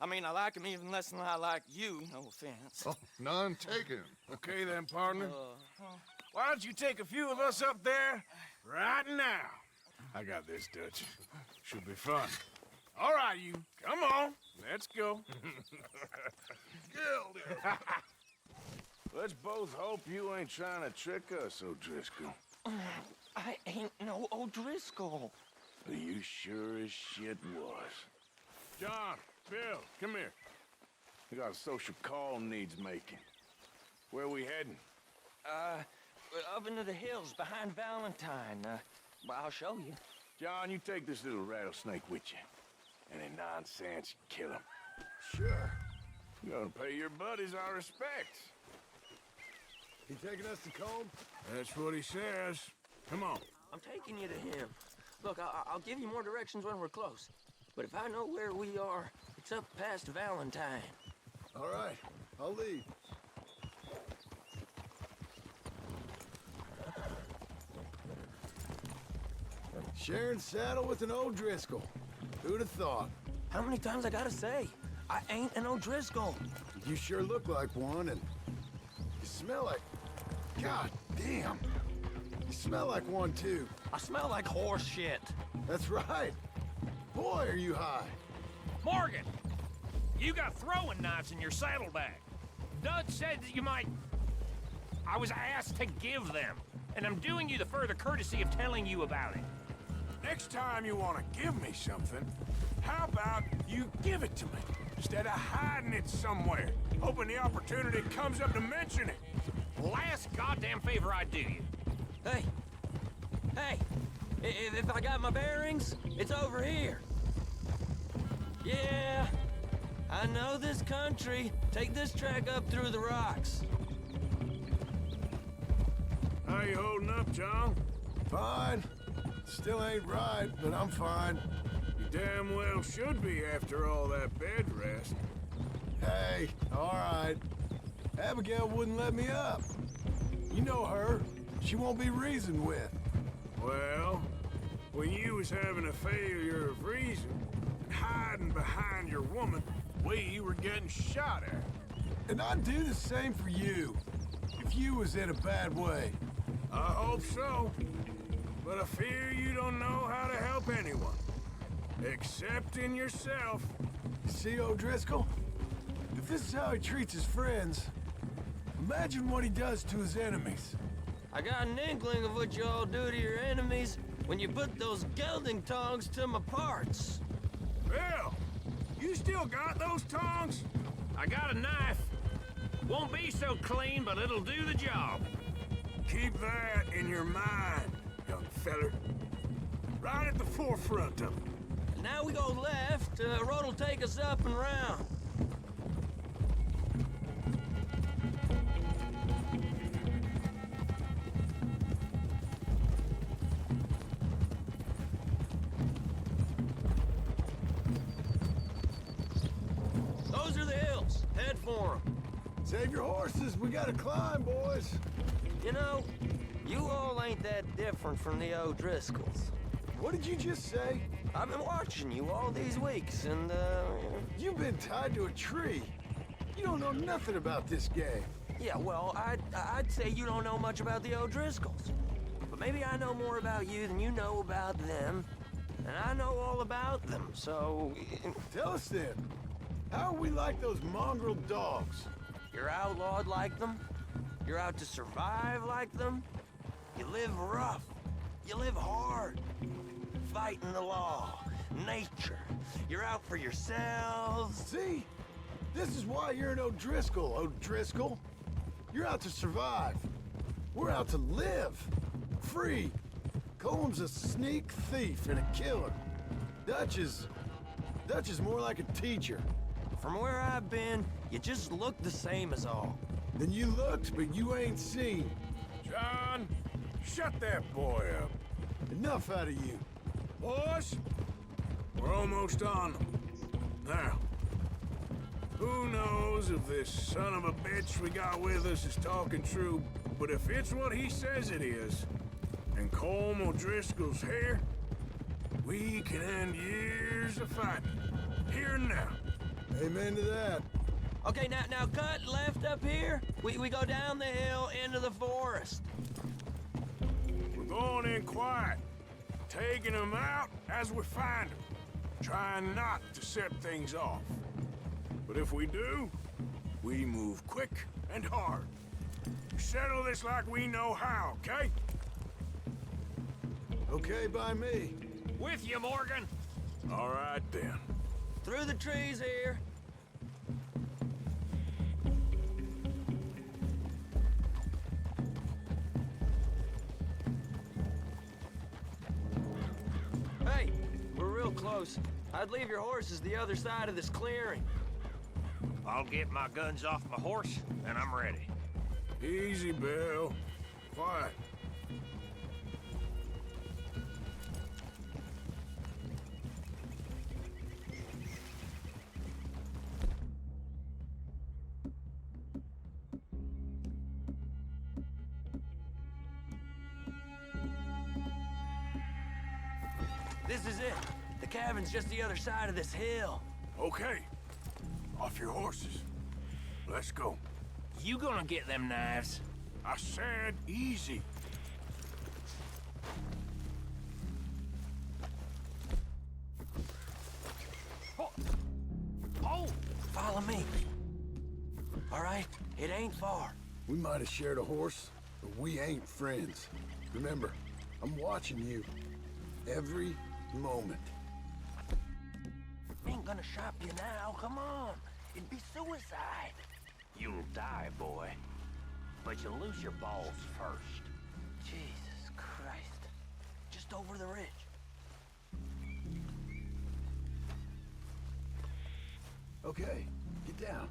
I mean, I like him even less than I like you, no offense. Oh, none taken. Okay then, partner. Why don't you take a few of us up there right now? I got this, Dutch. Should be fun. All right, you. Come on. Let's go. Let's both hope you ain't trying to trick us, O'Driscoll. I ain't no O'Driscoll. You sure as shit was. John, Bill, come here. We got a social call needs making. Where we heading? Up into the hills behind Valentine. Well, I'll show you. John, you take this little rattlesnake with you. Any nonsense, you kill him. Sure. You're gonna pay your buddies our respects. He taking us to Combe? That's what he says. Come on. I'm taking you to him. Look, I'll give you more directions when we're close. But if I know where we are, it's up past Valentine. All right, I'll lead. Sharing saddle with an O'Driscoll. Who'd have thought? How many times I gotta say? I ain't an O'Driscoll. You sure look like one, and you smell like... God damn. You smell like one, too. I smell like horse shit. That's right. Boy, are you high. Morgan! You got throwing knives in your saddlebag. Dutch said that you might... I was asked to give them, and I'm doing you the further courtesy of telling you about it. Next time you want to give me something, how about you give it to me, instead of hiding it somewhere, hoping the opportunity comes up to mention it? Last goddamn favor I do you. Hey! If I got my bearings, it's over here. Yeah, I know this country. Take this track up through the rocks. How you holding up, John? Fine. Still ain't right, but I'm fine. You damn well should be after all that bed rest. Hey, all right. Abigail wouldn't let me up. You know her. She won't be reasoned with. Well, when you was having a failure of reason, and hiding behind your woman, we were getting shot at. And I'd do the same for you, if you was in a bad way. I hope so. But I fear you don't know how to help anyone. Except in yourself. You see, O'Driscoll? If this is how he treats his friends, imagine what he does to his enemies. I got an inkling of what you all do to your enemies when you put those gelding tongs to my parts. Bill, you still got those tongs? I got a knife. Won't be so clean, but it'll do the job. Keep that in your mind, young feller. Right at the forefront of it. Now we go left. Road'll take us up and round. Those are the hills. Head for them. Save your horses. We gotta climb, boys. You know, you all ain't that different from the O'Driscolls. What did you just say? I've been watching you all these weeks, and, You've been tied to a tree. You don't know nothing about this game. Yeah, well, I'd say you don't know much about the O'Driscolls. But maybe I know more about you than you know about them. And I know all about them, so... Tell us then. How are we like those mongrel dogs? You're outlawed like them. You're out to survive like them. You live rough. You live hard. Fighting the law. Nature. You're out for yourselves. See? This is why you're an O'Driscoll, O'Driscoll. You're out to survive. We're out to live. Free. Colm's a sneak thief and a killer. Dutch is more like a teacher. From where I've been, you just look the same as all. Then you looked, but you ain't seen. John, shut that boy up. Enough out of you. Boys, we're almost on them. Now, who knows if this son of a bitch we got with us is talking true, but if it's what he says it is, and Colm O'Driscoll's here, we can end years of fighting. Here and now. Amen to that. Okay, now cut left up here. We go down the hill into the forest. We're going in quiet, taking them out as we find them, trying not to set things off. But if we do, we move quick and hard. We settle this like we know how, okay? Okay by me. With you, Morgan. All right, then. Through the trees here. Hey, we're real close. I'd leave your horses the other side of this clearing. I'll get my guns off my horse, and I'm ready. Easy, Bill. Quiet. This is it. The cabin's just the other side of this hill. Okay. Off your horses. Let's go. You gonna get them knives? I said easy. Oh! Follow me. All right? It ain't far. We might have shared a horse, but we ain't friends. Remember, I'm watching you. Every moment. Ain't gonna shop you now, come on. It'd be suicide. You'll die, boy. But you'll lose your balls first. Jesus Christ. Just over the ridge. Okay, get down.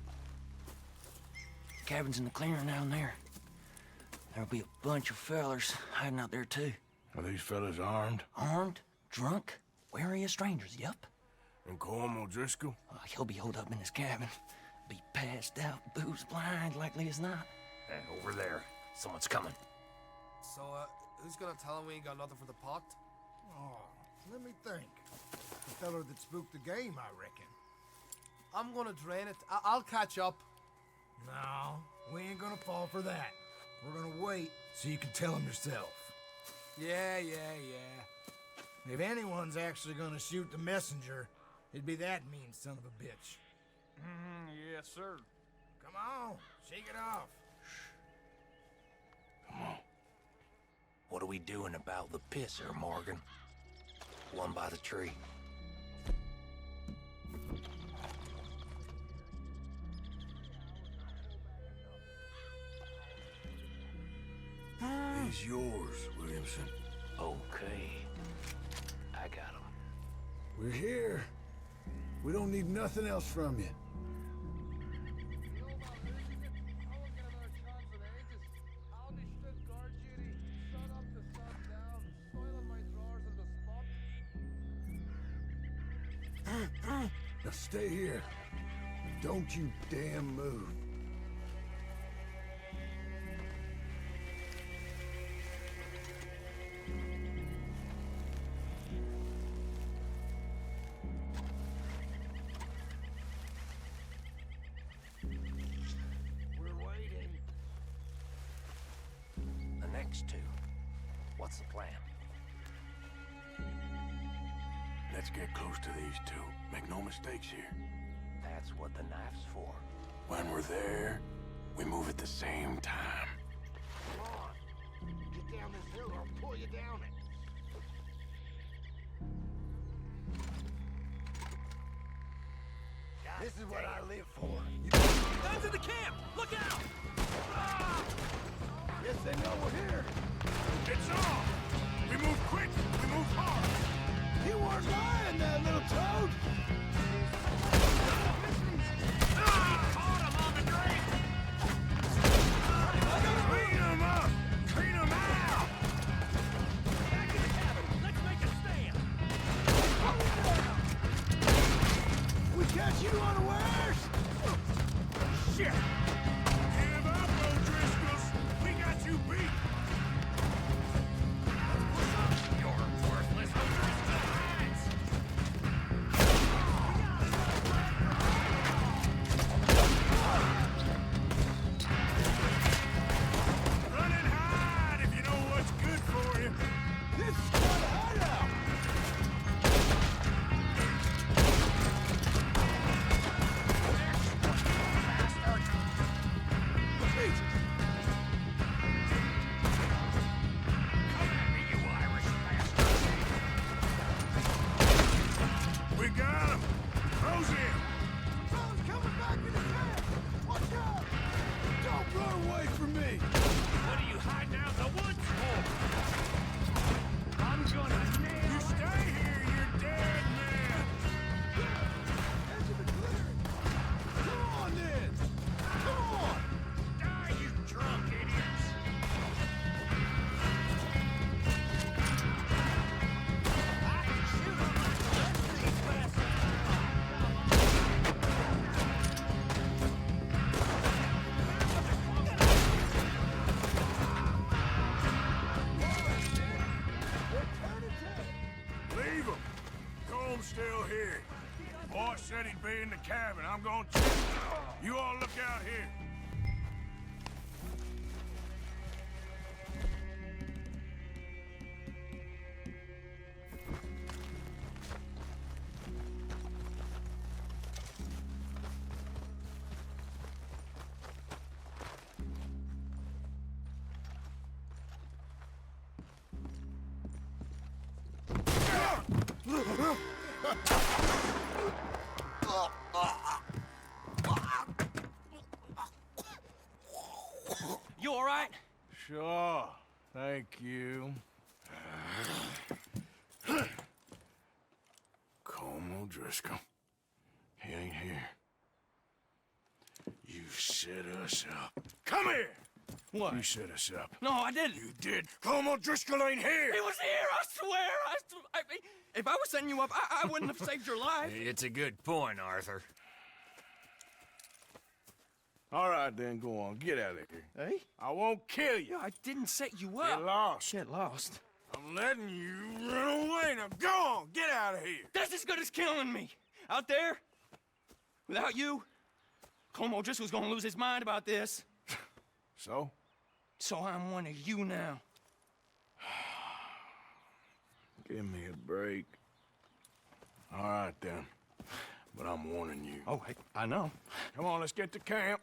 Cabin's in the clearing down there. There'll be a bunch of fellers hiding out there, too. Are these fellas armed? Armed? Drunk? Wary of strangers, yup. And Colm O'Driscoll? He'll be holed up in his cabin. Be passed out, booze blind, likely as not. Hey, over there. Someone's coming. So, who's gonna tell him we ain't got nothing for the pot? Oh, let me think. The feller that spooked the game, I reckon. I'm gonna drain it. I'll catch up. No, we ain't gonna fall for that. We're gonna wait so you can tell him yourself. Yeah. If anyone's actually gonna shoot the messenger, it'd be that mean son of a bitch. Yes, sir. Come on, shake it off. Come on. What are we doing about the pisser, Morgan? One by the tree. He's yours, Williamson. Okay. I got him. We're here. We don't need nothing else from you. Now stay here. Don't you damn move. belongs to. What's the plan? Let's get close to these two. Make no mistakes here. That's what the knife's for. When we're there, we move at the same time. Come on. Get down this hill or I'll pull you down it. This is what I live for. Guys in the camp! Look out! Yes, they know we're here. It's on! We move quick, we move hard! You weren't lying, that little toad! Caught him on the drink! Clean him up! Clean him out! Back in the cabin! Let's make a stand! We catch you unawares! Shit! Give up, O'Driscolls! We got you beat! You're worthless O'Driscoll hides! Run and hide if you know what's good for you! This is quite a hideout! We got him! Close in! Someone's coming back in the camp! Watch out! Don't run away from me! What are you hiding out in the woods for? I'm gonna nail You stay here, you're dead, man! Edge of the clearing! Come on, then! Come on! Die, you drunk idiots! I can shoot them like the rest of these bastards! Leave him! Combs still here. Boss said he'd be in the cabin. I'm gonna check. You all look out here. You all right? Sure. Thank you. Colm O'Driscoll. He ain't here. You set us up. Come here! What? You set us up. No, I didn't. You did. Colm O'Driscoll ain't here! He was here, I swear! If I was setting you up, I wouldn't have saved your life. It's a good point, Arthur. All right, then, go on. Get out of here. Hey? I won't kill you. I didn't set you up. Get lost. Shit, lost. I'm letting you run away. Now go on. Get out of here. That's as good as killing me. Out there, without you, Colm O'Driscoll's gonna lose his mind about this. So? So I'm one of you now. Give me a break. All right, then. But I'm warning you. Oh, hey, I know. Come on, let's get to camp.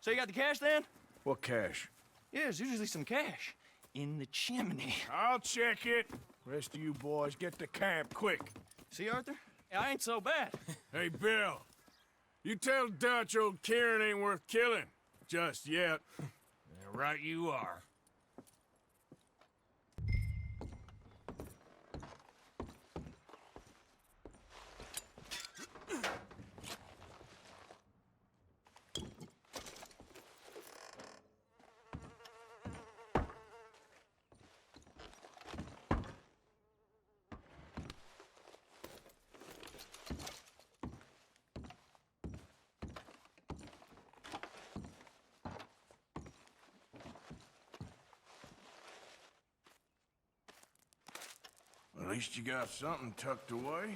So you got the cash then? What cash? Yeah, there's usually some cash in the chimney. I'll check it. Rest of you boys, get to camp, quick. See, Arthur? I ain't so bad. Hey, Bill. You tell Dutch old Kieran ain't worth killing. Just yet. Right you are. At least you got something tucked away.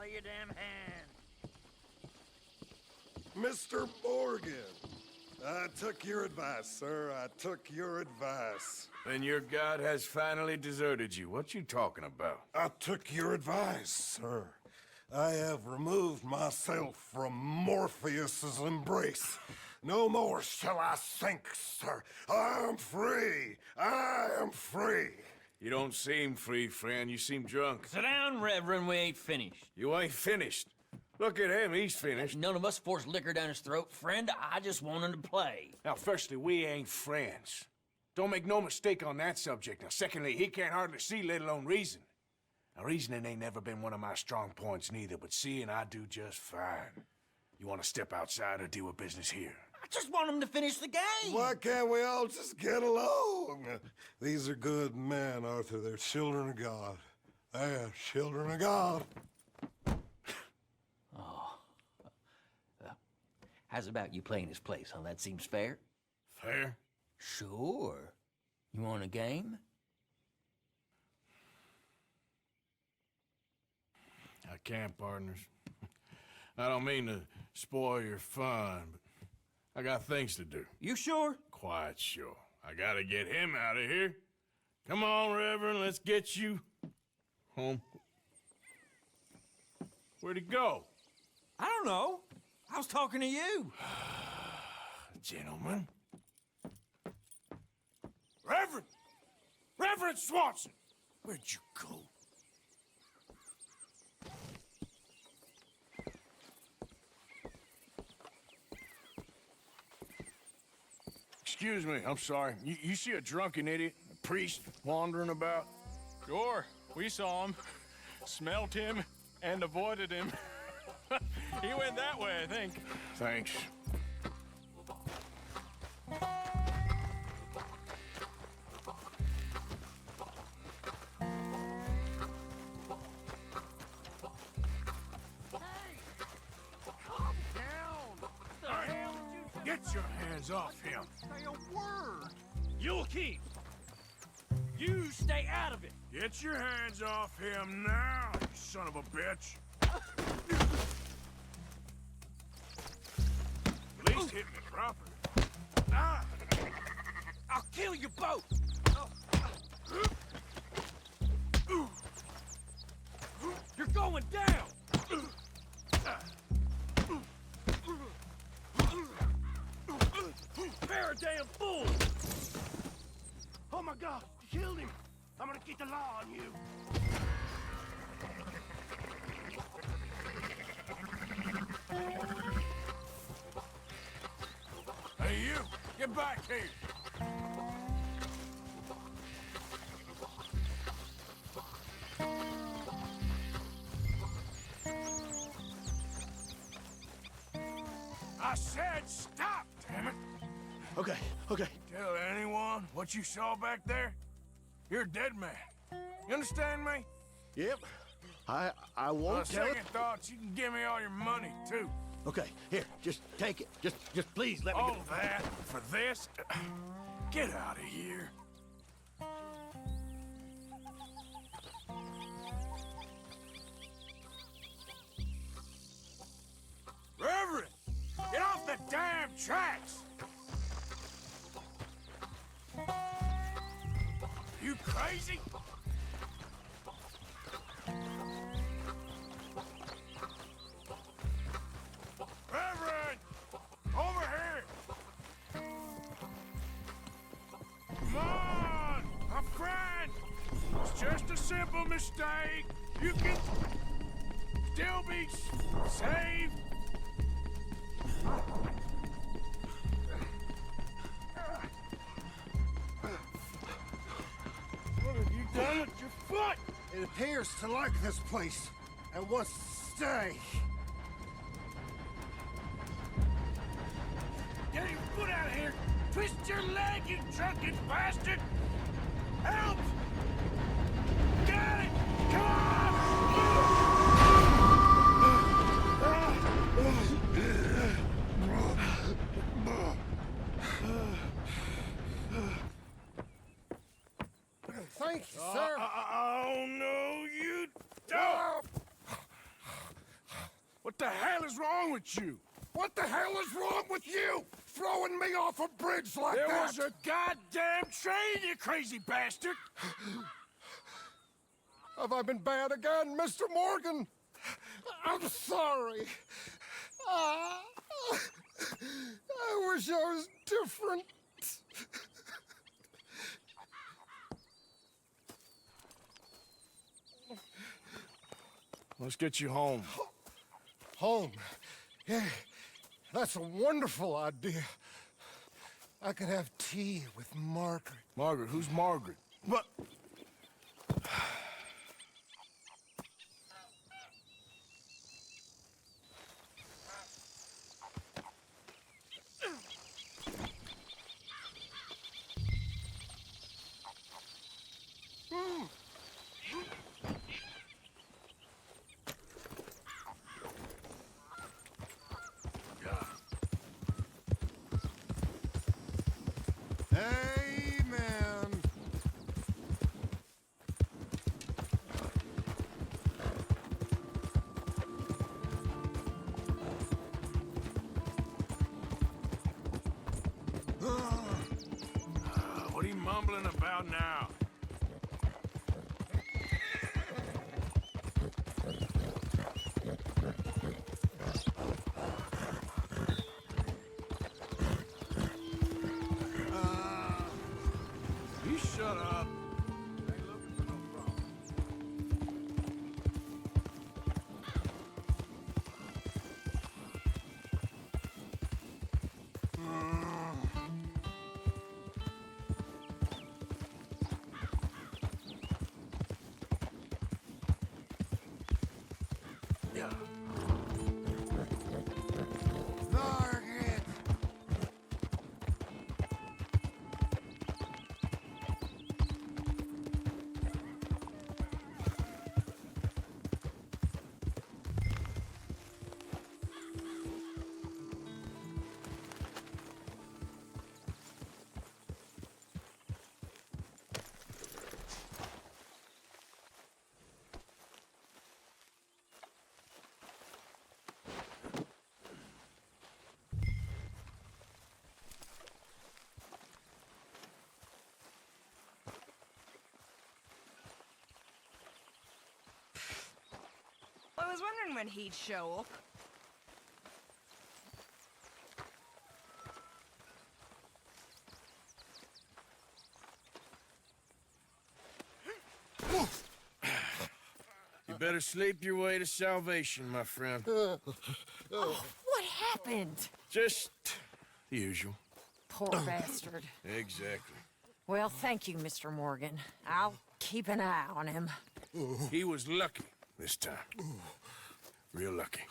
Play your damn hand. Mr. Morgan, I took your advice, sir. I took your advice. Then your god has finally deserted you. What you talking about? I took your advice, sir. I have removed myself from Morpheus's embrace. No more shall I sink, sir. I am free. I am free. You don't seem free, friend. You seem drunk. Sit down, Reverend. We ain't finished. You ain't finished. Look at him. He's finished. None of us forced liquor down his throat. Friend, I just want him to play. Now, firstly, we ain't friends. Don't make no mistake on that subject. Now, secondly, he can't hardly see, let alone reason. Now, reasoning ain't never been one of my strong points neither, but seeing I do just fine. You want to step outside or deal with business here? I just want him to finish the game. Why can't we all just get along? These are good men, Arthur. They're children of God. They're children of God. Oh. How's about you playing his place, huh? That seems fair? Fair? Sure. You want a game? I can't, partners. I don't mean to spoil your fun, but I got things to do. You sure? Quite sure. I gotta get him out of here. Come on, Reverend, let's get you home. Where'd he go? I don't know. I was talking to you. Gentlemen. Reverend! Reverend Swanson! Where'd you go? Excuse me, I'm sorry. You see a drunken idiot, a priest, wandering about? Sure, we saw him, smelt him, and avoided him. He went that way, I think. Thanks. Get your hands off him. Say a word. You'll keep. You stay out of it. Get your hands off him now, you son of a bitch. At least hit me properly. Ah! I'll kill you both. You're going down. You're a damn fool! Oh my God, you killed him! I'm gonna keep the law on you. Hey, you! Get back here! I said stop, damn it! Okay, okay. Tell anyone what you saw back there? You're a dead man. You understand me? Yep. I won't tell it. On second thoughts, you can give me all your money, too. Okay, here, just take it. Just please let me All get... that for this? Get out of here. Reverend! Get off the damn tracks! You crazy? Reverend! Over here! Come on! My friend! It's just a simple mistake. You can still be saved. What have you done with your foot? It appears to like this place and wants to stay. Get your foot out of here! Twist your leg, you drunken bastard! Help! Got it! Come on! Thank you, sir. Oh, no, you don't! wrong with you? What the hell is wrong with you? Throwing me off a bridge like that? There was a goddamn train, you crazy bastard! Have I been bad again, Mr. Morgan? I'm sorry. I wish I was different. Let's get you home. Home? Yeah, that's a wonderful idea. I could have tea with Margaret. Margaret? Who's Margaret? What? Amen. What are you mumbling about now? You shut up. Margaret! I was wondering when he'd show up. You better sleep your way to salvation, my friend. Oh, what happened? Just the usual. Poor bastard. Exactly. Well, thank you, Mr. Morgan. I'll keep an eye on him. He was lucky this time. Real lucky.